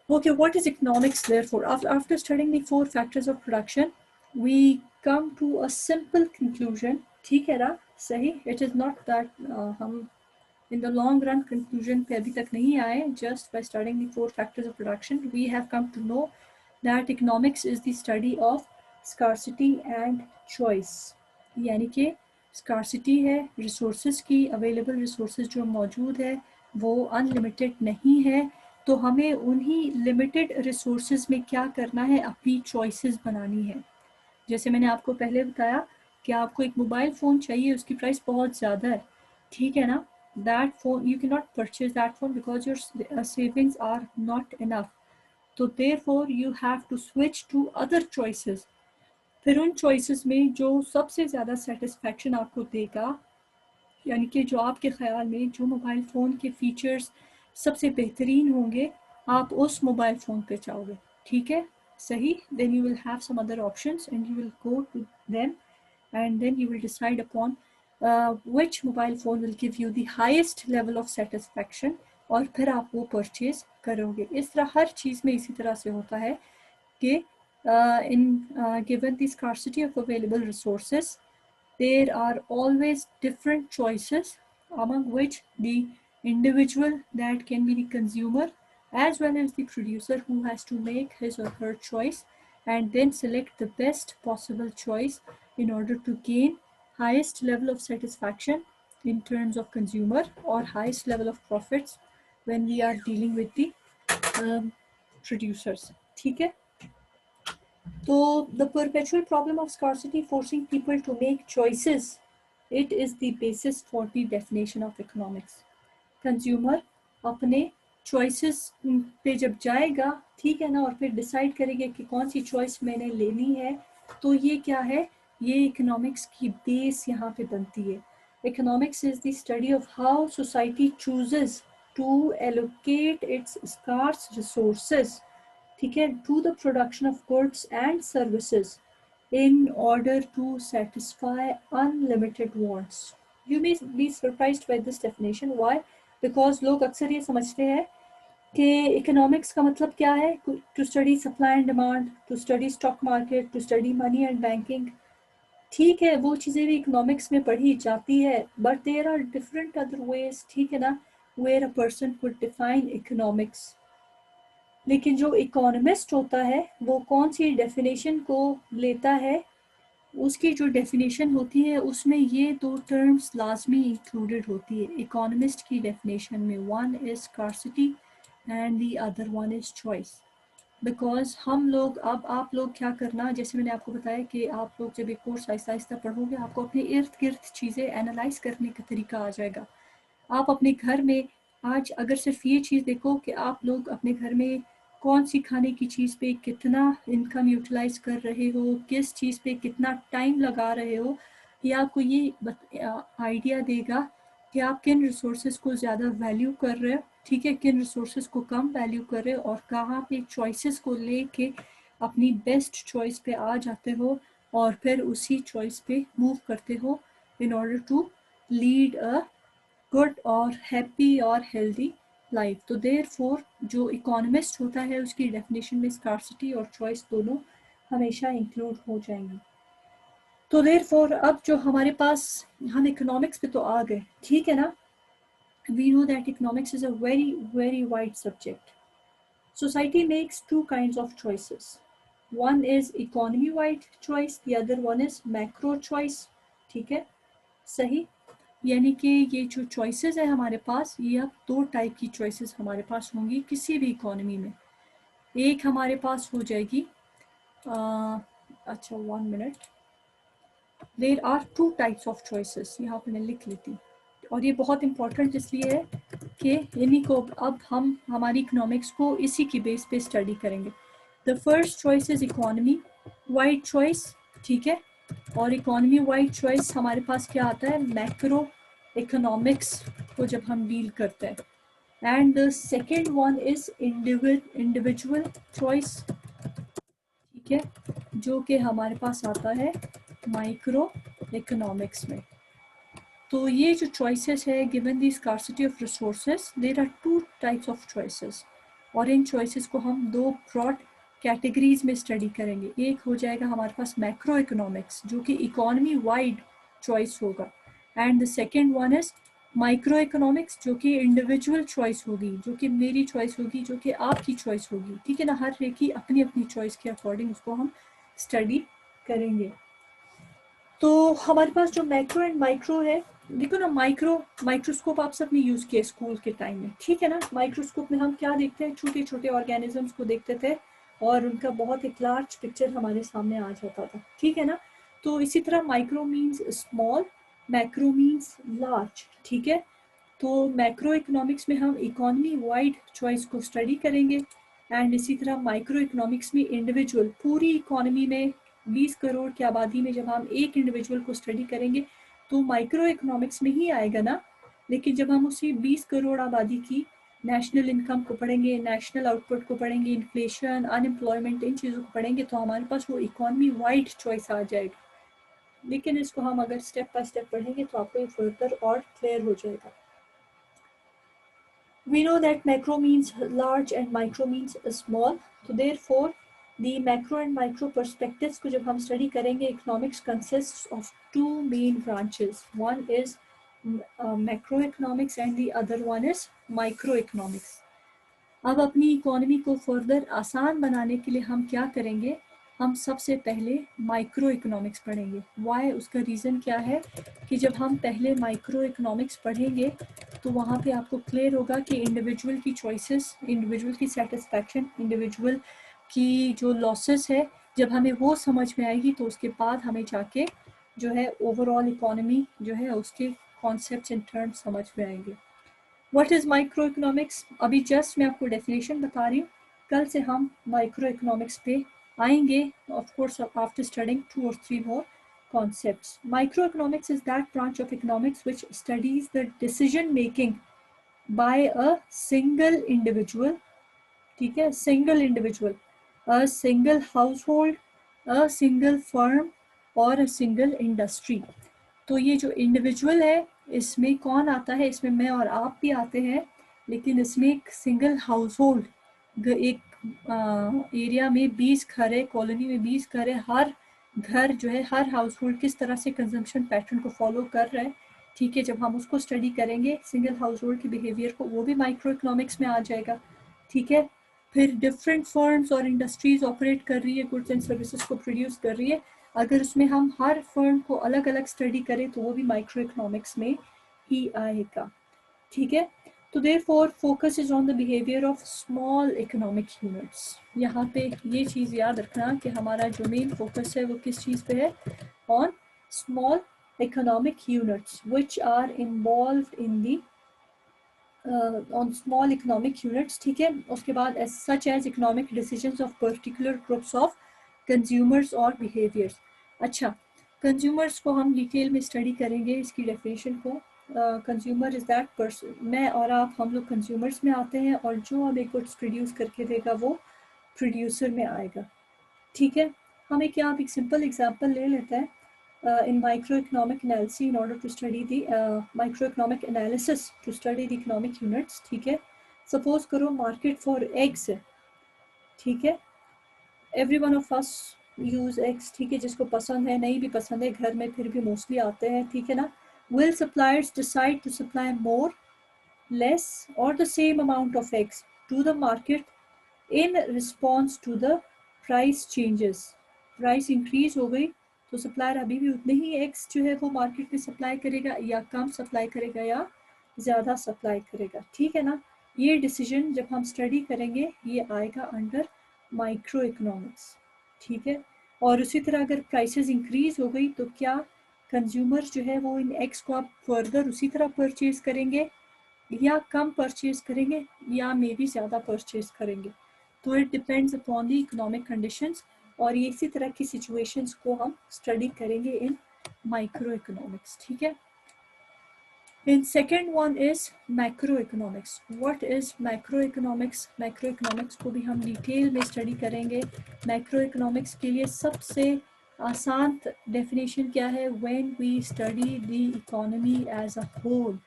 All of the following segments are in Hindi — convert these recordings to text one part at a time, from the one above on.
Okay, what is economics therefore? After studying the four factors of production, we come to a simple conclusion. ठीक है ना? सही? It is not that हम in the long run conclusion पे अभी तक नहीं आए. Just by studying the four factors of production, we have come to know that economics is the study of scarcity and choice. यानी कि scarcity है resources की, available resources जो मौजूद है वो unlimited नहीं है, तो हमें उन्हीं लिमिटेड रिसोर्सेज में क्या करना है, अपनी चॉइसेस बनानी है. जैसे मैंने आपको पहले बताया कि आपको एक मोबाइल फ़ोन चाहिए, उसकी प्राइस बहुत ज़्यादा है, ठीक है ना? That phone you can not purchase that phone because your savings are not enough. तो therefore you have to switch to other choices. फिर उन चॉइसेस में जो सबसे ज़्यादा सेटिस्फैक्शन आपको देगा, यानी कि जो आपके ख़्याल में जो मोबाइल फ़ोन के फ़ीचर्स सबसे बेहतरीन होंगे, आप उस मोबाइल फ़ोन पे जाओगे. ठीक है? सही? Then you will have some other options and you will go to them and then you will decide upon which mobile phone will give you the highest level of satisfaction, और फिर आप वो परचेज करोगे. इस तरह हर चीज़ में इसी तरह से होता है कि in given the scarcity of available resources, there are always different choices among which the individual, that can be the consumer, as well as the producer, who has to make his or her choice and then select the best possible choice in order to gain highest level of satisfaction in terms of consumer or highest level of profits when we are dealing with the producers. ठीक है? So the perpetual problem of scarcity forcing people to make choices, it is the basis for the definition of economics. Consumer अपने choices पे जब जाएगा, ठीक है ना, और फिर decide करेंगे कि कौन सी choice मैंने लेनी है, तो ये क्या है, ये economics की base यहाँ पे बनती है. Economics is the study of how society chooses to allocate its scarce resources, ठीक है, to the production of goods and services in order to satisfy unlimited wants. You may be surprised by this definition. Why? Because लोग अक्सर ये समझते हैं कि इकोनॉमिक्स का मतलब क्या है, to study supply and demand, to study stock market, to study money and banking. ठीक है, वो चीज़ें भी इकोनॉमिक्स में पढ़ी जाती है, but there are different other ways, ठीक है ना, where a person could define economics. लेकिन जो इकोनॉमिस्ट होता है वो कौन सी डेफिनेशन को लेता है, उसकी जो डेफिनेशन होती है उसमें ये दो टर्म्स लाजमी इंक्लूडेड होती है इकोनॉमिस्ट की डेफिनेशन में. One is scarcity and the other one is choice. Because हम लोग, अब आप लोग क्या करना, जैसे मैंने आपको बताया कि आप लोग जब एक कोर्स आहिस्ता आहिस्ता पढ़ोगे, आपको अपने इर्द गिर्द चीज़ें एनालाइज करने का तरीका आ जाएगा. आप अपने घर में आज अगर सिर्फ ये चीज़ देखो कि आप लोग अपने घर में कौन सी खाने की चीज़ पे कितना इनकम यूटिलाइज कर रहे हो, किस चीज़ पे कितना टाइम लगा रहे हो, ये आपको ये आइडिया देगा कि आप किन रिसोर्सेज को ज़्यादा वैल्यू कर रहे हो, ठीक है, किन रिसोर्सेज को कम वैल्यू कर रहे हो, और कहाँ पे चॉइसेस को लेके अपनी बेस्ट चॉइस पे आ जाते हो और फिर उसी चॉइस पे मूव करते हो in order to lead a good और हैप्पी और हेल्दी लाइफ. तो देयरफॉर जो इकोनॉमिस्ट होता है उसकी डेफिनेशन में स्कार्सिटी और चॉइस दोनों हमेशा इंक्लूड हो जाएंगी. तो देयरफॉर अब जो हमारे पास, हम इकोनॉमिक्स पे तो आ गए, ठीक है ना. we know that economics is a very wide subject. Society makes two kinds of choices. One is economy wide choice, the other one is macro choice. ठीक है, सही. यानी कि ये जो चॉइसेस है हमारे पास, ये अब दो टाइप की चॉइसेस हमारे पास होंगी किसी भी इकोनॉमी में. एक हमारे पास हो जाएगी, अच्छा 1 minute, there are two types of choices, यहाँ पे मैं लिख लेती हूँ. और ये बहुत इंपॉर्टेंट इसलिए है कि इन्हीं को अब हम हमारी इकोनॉमिक्स को इसी की बेस पे स्टडी करेंगे. The first choice is economy wide choice, ठीक है. और इकोनॉमी वाइड चॉइस हमारे पास क्या आता है, मैक्रो इकोनॉमिक्स को जब हम डील करते हैं. And the second one is individual choice, ठीक है, जो कि हमारे पास आता है माइक्रो इकोनॉमिक्स में. तो ये जो चॉइसेस है, given the scarcity of resources, there are two types of choices. और इन चॉइसेस को हम दो ब्रॉड कैटेगरीज में स्टडी करेंगे। एक हो जाएगा हमारे पास मैक्रो इकोनॉमिक्स, जो कि इकोनॉमी वाइड चॉइस होगा, and the second one is micro economics, जो कि इंडिविजुअल चॉइस होगी, जो कि मेरी चॉइस होगी, जो कि आपकी चॉइस होगी, ठीक है ना। हर एक की अपनी अपनी चॉइस के अकॉर्डिंग उसको हम स्टडी करेंगे। तो हमारे पास जो मैक्रो एंड माइक्रो है, देखो ना, माइक्रोस्कोप आप सबने यूज किया स्कूल के टाइम में, ठीक है ना। माइक्रोस्कोप में हम क्या देखते हैं, छोटे छोटे ऑर्गेनिजम्स को देखते थे और उनका बहुत एक लार्ज पिक्चर हमारे सामने आ जाता था, ठीक है ना। तो इसी तरह micro means small, macro means large, ठीक है। तो मैक्रो इकोनॉमिक्स में हम इकोनॉमी वाइड चॉइस को स्टडी करेंगे, एंड इसी तरह माइक्रो इकोनॉमिक्स में इंडिविजुअल, पूरी इकोनॉमी में 20 करोड़ की आबादी में जब हम एक इंडिविजुअल को स्टडी करेंगे तो माइक्रो इकोनॉमिक्स में ही आएगा ना। लेकिन जब हम उसी 20 करोड़ आबादी की नेशनल इनकम को पढ़ेंगे, नेशनल आउटपुट को पढ़ेंगे, इन्फ्लेशन, अनएम्प्लॉयमेंट, इन चीज़ों को पढ़ेंगे तो हमारे पास वो इकोनॉमी वाइड चॉइस आ जाएगा। लेकिन इसको हम अगर स्टेप बाय स्टेप पढ़ेंगे तो आपको ये फर्दर और क्लियर हो जाएगा। We know that macro means large and micro means small. So therefore, the macro and micro perspectives को जब हम study करेंगे, economics consists of two main branches. One is macroeconomics and the other one is microeconomics. अब अपनी इकोनॉमी को फर्दर आसान बनाने के लिए हम क्या करेंगे, हम सबसे पहले माइक्रो इकोनॉमिक्स पढ़ेंगे। वाई, उसका रीज़न क्या है कि जब हम पहले माइक्रो इकोनॉमिक्स पढ़ेंगे तो वहाँ पे आपको क्लियर होगा कि इंडिविजुअल की चॉइसेस, इंडिविजुअल की सेटिस्फैक्शन, इंडिविजुअल की जो लॉसेस है, जब हमें वो समझ में आएगी तो उसके बाद हमें जाके जो है ओवरऑल इकोनॉमी जो है उसके कॉन्सेप्ट्स एंड टर्म्स समझ में आएंगे। व्हाट इज़ माइक्रो इकोनॉमिक्स, अभी जस्ट मैं आपको डेफिनेशन बता रही हूँ, कल से हम माइक्रो इकोनॉमिक्स पे आएंगे, of course after studying 2 or 3 more concepts. Microeconomics is that branch of economics which studies the decision making by a single individual, ठीक है, single individual, a single household, a single firm और a single industry। तो ये जो इंडिविजुअल है इसमें कौन आता है, इसमें मैं और आप भी आते हैं, लेकिन इसमें एक सिंगल हाउस होल्ड, एक एरिया में 20 घर है, कॉलोनी में 20 घर है, हर घर जो है, हर हाउस होल्ड किस तरह से कंजम्पशन पैटर्न को फॉलो कर रहा है, ठीक है। जब हम उसको स्टडी करेंगे सिंगल हाउस होल्ड के बिहेवियर को, वो भी माइक्रो इकोनॉमिक्स में आ जाएगा, ठीक है। फिर डिफरेंट फर्म्स और इंडस्ट्रीज ऑपरेट कर रही है, गुड्स एंड सर्विसेज को प्रोड्यूस कर रही है, अगर उसमें हम हर फर्म को अलग अलग स्टडी करें तो वो भी माइक्रो इकोनॉमिक्स में ही आएगा, ठीक है। तो therefore focus is on the behaviour of small economic units. यहाँ पे ये चीज़ याद रखना कि हमारा जो मेन फोकस है वो किस चीज़ पे है, on small economic units which are involve in the on small economic units, ठीक है। उसके बाद such as economic decisions of particular groups of consumers और behaviors। अच्छा, consumers को हम डिटेल में स्टडी करेंगे, इसकी डेफिनेशन को। कंज्यूमर इज़ दैट पर्सन, मैं और आप, हम लोग कंज्यूमर्स में आते हैं, और जो हमें गुड्स प्रोड्यूस करके देगा वो प्रोड्यूसर में आएगा, ठीक है। हम एक यहाँ एक सिंपल एग्जांपल ले लेते हैं। In microeconomic analysis, in order to study the microeconomic analysis to study the economic units, ठीक है। Suppose करो मार्केट फॉर एग्स है, ठीक है। Every one of us use eggs, ठीक है, जिसको पसंद है, नहीं भी पसंद है घर में फिर भी मोस्टली आते हैं, ठीक है ना। Will suppliers decide to supply more, less or the same amount of eggs to the market in response to the price changes? Price increase हो गई तो सप्लायर अभी भी उतने ही एग्स जो है वो मार्केट में सप्लाई करेगा, या कम सप्लाई करेगा, या ज़्यादा सप्लाई करेगा, ठीक है ना। ये डिसीजन जब हम स्टडी करेंगे ये आएगा अंडर माइक्रो इकोनॉमिक्स, ठीक है। और उसी तरह अगर प्राइसेस इंक्रीज हो गई तो क्या कंज्यूमर्स जो है वो इन एग्स को आप फर्दर उसी तरह परचेज करेंगे, या कम परचेज करेंगे, या मे बी ज़्यादा परचेज करेंगे। तो it depends upon the economic conditions, और ये इसी तरह की सिचुएशंस को हम स्टडी करेंगे इन माइक्रो इकोनॉमिक्स, ठीक है। In second one is macro economics. What is macro economics, macro economics को भी हम डिटेल में स्टडी करेंगे। मैक्रो इकोनॉमिक्स के लिए सबसे आसान डेफिनेशन क्या है, when we study the economy as a whole,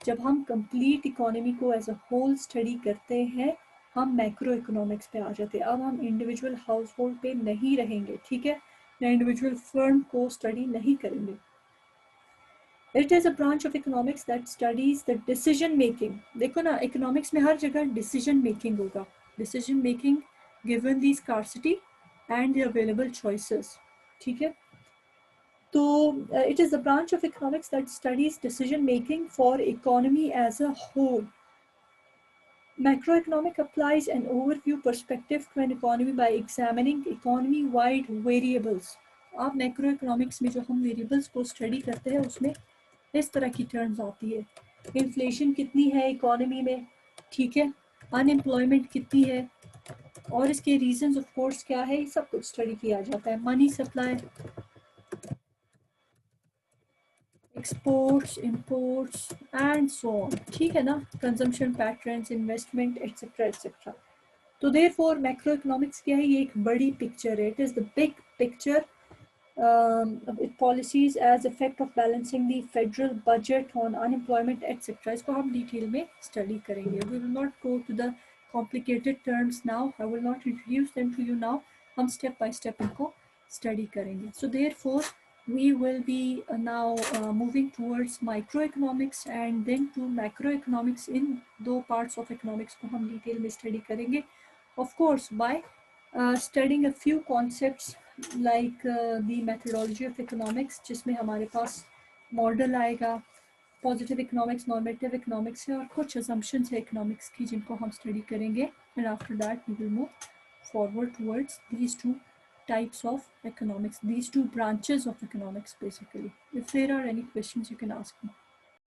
जब हम कंप्लीट इकोनॉमी को एज अ होल स्टडी करते हैं हम मैक्रो इकोनॉमिक्स पे आ जाते हैं। अब हम इंडिविजुअल हाउस होल्ड पे नहीं रहेंगे, ठीक है, या इंडिविजुअल फर्म को स्टडी नहीं करेंगे। It is a branch of economics that studies the decision making. देखो ना, इकोनॉमिक्स में हर जगह डिसीजन मेकिंग होगा, decision making given the scarcity and the available choices, ठीक है। तो it is the branch of economics that studies decision making for economy as a whole. Macroeconomic applies an overview perspective to an economy by examining economy-wide variables. आप मैक्रोइकोनॉमिक्स में जो हम वेरिएबल्स को स्टडी करते हैं उसमें इस तरह की टर्म्स आती है। इन्फ्लेशन कितनी है इकोनॉमी में, ठीक है, अनएम्प्लॉयमेंट कितनी है और इसके रीजंस ऑफ कोर्स क्या है, ये सब कुछ स्टडी किया जाता है। Money supply, exports, imports and so on, ठीक है ना, consumption patterns, investment etcetera etcetera. तो देयरफॉर मैक्रोइकोनॉमिक्स क्या है, ये एक बड़ी पिक्चर है, it is the big picture policies as effect of balancing the federal budget on unemployment etcetera. इसको हम डिटेल में स्टडी करेंगे। We will not go to the complicated terms now, I will not introduce them to you now, हम स्टेप बाय स्टेप इनको स्टडी करेंगे। So therefore we will be now moving towards microeconomics and then to macroeconomics। in दो parts of economics को हम डिटेल में स्टडी करेंगे, of course by studying a few concepts like the methodology of economics, जिसमें हमारे पास मॉडल आएगा, पॉजिटिव इकोनॉमिक्स, नॉर्मेटिव इकोनॉमिक्स है और कुछ assumptions है इकोनॉमिक्स की जिनको हम स्टडी करेंगे। And after that we will move forward towards these two types of economics, these two branches of economics basically. If there are any questions, you can ask me.